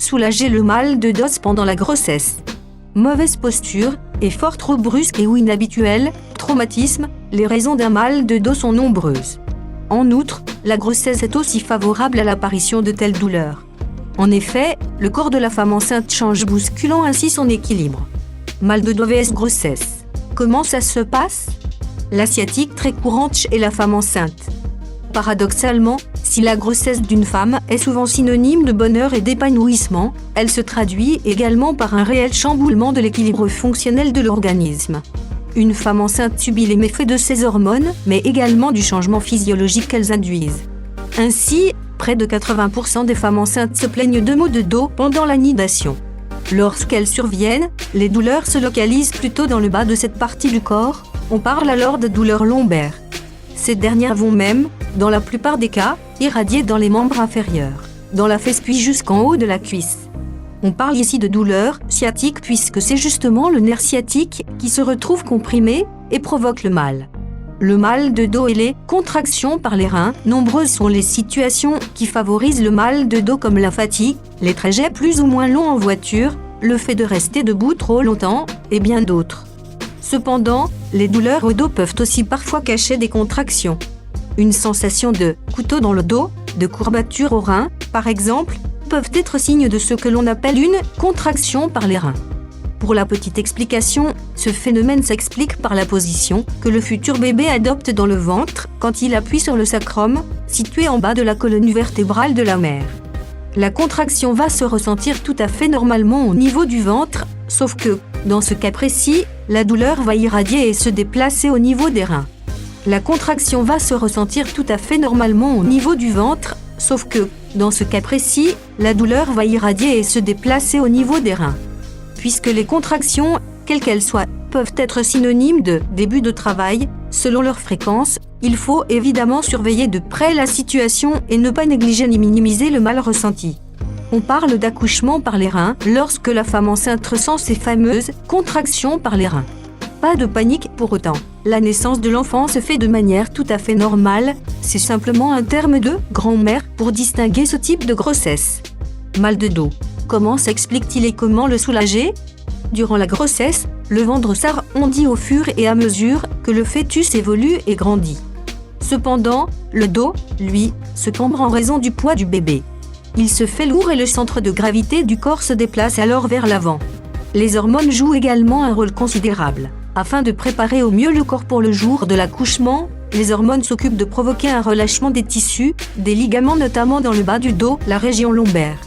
soulager le mal de dos pendant la grossesse. Mauvaise posture, effort trop brusque et ou inhabituel, traumatisme, les raisons d'un mal de dos sont nombreuses. En outre, la grossesse est aussi favorable à l'apparition de telles douleurs. En effet, le corps de la femme enceinte change, bousculant ainsi son équilibre. Mal de dos vs grossesse. Comment ça se passe? La sciatique très courante chez la femme enceinte. Paradoxalement, si la grossesse d'une femme est souvent synonyme de bonheur et d'épanouissement, elle se traduit également par un réel chamboulement de l'équilibre fonctionnel de l'organisme. Une femme enceinte subit les méfaits de ces hormones, mais également du changement physiologique qu'elles induisent. Ainsi, près de 80% des femmes enceintes se plaignent de maux de dos pendant la nidation. Lorsqu'elles surviennent, les douleurs se localisent plutôt dans le bas de cette partie du corps, on parle alors de douleurs lombaires. Ces dernières vont même, dans la plupart des cas, irradier dans les membres inférieurs, dans la fesse puis jusqu'en haut de la cuisse. On parle ici de douleur sciatique puisque c'est justement le nerf sciatique qui se retrouve comprimé et provoque le mal. Le mal de dos et les contractions par les reins, nombreuses sont les situations qui favorisent le mal de dos comme la fatigue, les trajets plus ou moins longs en voiture, le fait de rester debout trop longtemps, et bien d'autres. Cependant, les douleurs au dos peuvent aussi parfois cacher des contractions. Une sensation de couteau dans le dos, de courbature aux reins, par exemple, peuvent être signes de ce que l'on appelle une contraction par les reins. Pour la petite explication, ce phénomène s'explique par la position que le futur bébé adopte dans le ventre quand il appuie sur le sacrum, situé en bas de la colonne vertébrale de la mère. La contraction va se ressentir tout à fait normalement au niveau du ventre, sauf que, dans ce cas précis, la douleur va irradier et se déplacer au niveau des reins. La contraction va se ressentir tout à fait normalement au niveau du ventre, sauf que, dans ce cas précis, la douleur va irradier et se déplacer au niveau des reins. Puisque les contractions, quelles qu'elles soient, peuvent être synonymes de début de travail, selon leur fréquence, il faut évidemment surveiller de près la situation et ne pas négliger ni minimiser le mal ressenti. On parle d'accouchement par les reins lorsque la femme enceinte ressent ces fameuses contractions par les reins. Pas de panique pour autant. La naissance de l'enfant se fait de manière tout à fait normale, c'est simplement un terme de grand-mère pour distinguer ce type de grossesse. Mal de dos. Comment s'explique-t-il et comment le soulager? Durant la grossesse, le ventre s'arrondit au fur et à mesure que le fœtus évolue et grandit. Cependant, le dos, lui, se cambre en raison du poids du bébé. Il se fait lourd et le centre de gravité du corps se déplace alors vers l'avant. Les hormones jouent également un rôle considérable. Afin de préparer au mieux le corps pour le jour de l'accouchement, les hormones s'occupent de provoquer un relâchement des tissus, des ligaments notamment dans le bas du dos, la région lombaire.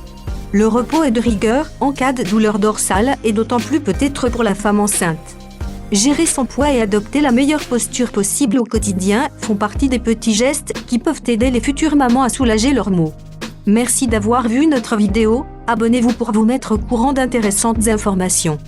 Le repos est de rigueur en cas de douleur dorsale et d'autant plus peut-être pour la femme enceinte. Gérer son poids et adopter la meilleure posture possible au quotidien font partie des petits gestes qui peuvent aider les futures mamans à soulager leurs maux. Merci d'avoir vu notre vidéo, abonnez-vous pour vous mettre au courant d'intéressantes informations.